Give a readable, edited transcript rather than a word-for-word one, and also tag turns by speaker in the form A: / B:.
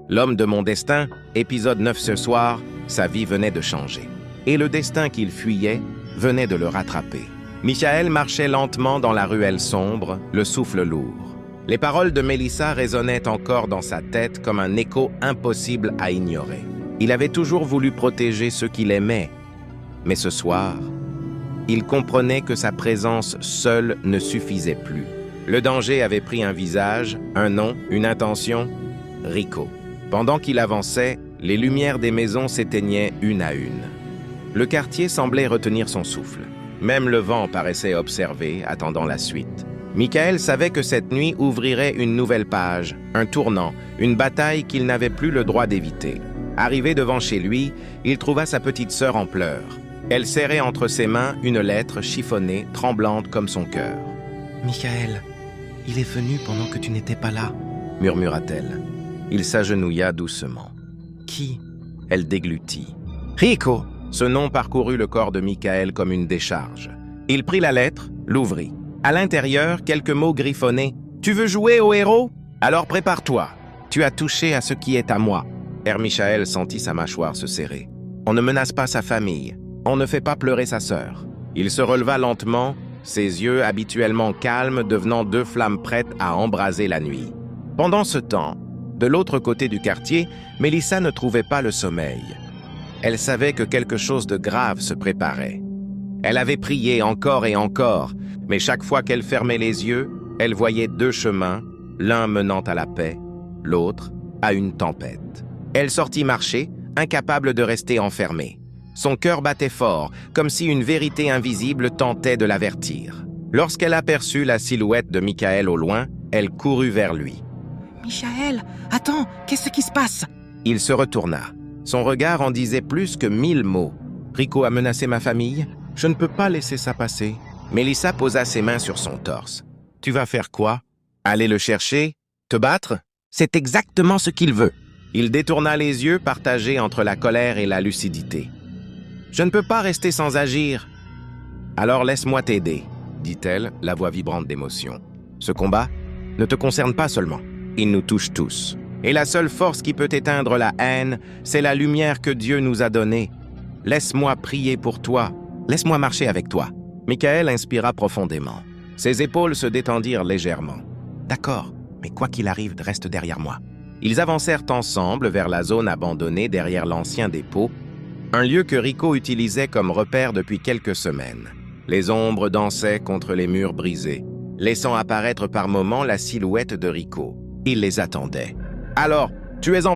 A: L'homme de mon destin, épisode 9 ce soir, sa vie venait de changer. Et le destin qu'il fuyait venait de le rattraper. Michael marchait lentement dans la ruelle sombre, le souffle lourd. Les paroles de Mélissa résonnaient encore dans sa tête comme un écho impossible à ignorer. Il avait toujours voulu protéger ceux qu'il aimait, mais ce soir, il comprenait que sa présence seule ne suffisait plus. Le danger avait pris un visage, un nom, une intention, Rico. Pendant qu'il avançait, les lumières des maisons s'éteignaient une à une. Le quartier semblait retenir son souffle. Même le vent paraissait observer, attendant la suite. Michael savait que cette nuit ouvrirait une nouvelle page, un tournant, une bataille qu'il n'avait plus le droit d'éviter. Arrivé devant chez lui, il trouva sa petite sœur en pleurs. Elle serrait entre ses mains une lettre chiffonnée, tremblante comme son cœur. « Michael, il est venu pendant que tu n'étais pas là, » murmura-t-elle. Il s'agenouilla doucement. « Qui » Elle déglutit. « Rico » Ce nom parcourut le corps de Michael comme une décharge. Il prit la lettre, l'ouvrit. À l'intérieur, quelques mots griffonnés. « Tu veux jouer au héros? Alors prépare-toi. Tu as touché à ce qui est à moi. » Père Michael sentit sa mâchoire se serrer. On ne menace pas sa famille. On ne fait pas pleurer sa sœur. Il se releva lentement, ses yeux habituellement calmes devenant deux flammes prêtes à embraser la nuit. Pendant ce temps, de l'autre côté du quartier, Mélissa ne trouvait pas le sommeil. Elle savait que quelque chose de grave se préparait. Elle avait prié encore et encore, mais chaque fois qu'elle fermait les yeux, elle voyait deux chemins, l'un menant à la paix, l'autre à une tempête. Elle sortit marcher, incapable de rester enfermée. Son cœur battait fort, comme si une vérité invisible tentait de l'avertir. Lorsqu'elle aperçut la silhouette de Michael au loin, elle courut vers lui.
B: « Michael, attends, qu'est-ce qui se passe ?»
A: Il se retourna. Son regard en disait plus que 1000 mots. « Rico a menacé ma famille. Je ne peux pas laisser ça passer. » Mélissa posa ses mains sur son torse. « Tu vas faire quoi? Aller le chercher? Te battre? C'est exactement ce qu'il veut. » Il détourna les yeux partagés entre la colère et la lucidité. « Je ne peux pas rester sans agir. »« Alors laisse-moi t'aider, » dit-elle, la voix vibrante d'émotion. « Ce combat ne te concerne pas seulement. Il nous touche tous. Et la seule force qui peut éteindre la haine, c'est la lumière que Dieu nous a donnée. Laisse-moi prier pour toi. Laisse-moi marcher avec toi. » Michael inspira profondément. Ses épaules se détendirent légèrement. « D'accord, mais quoi qu'il arrive, reste derrière moi. » Ils avancèrent ensemble vers la zone abandonnée derrière l'ancien dépôt, un lieu que Rico utilisait comme repère depuis quelques semaines. Les ombres dansaient contre les murs brisés, laissant apparaître par moments la silhouette de Rico. Il les attendait. « Alors, tu es en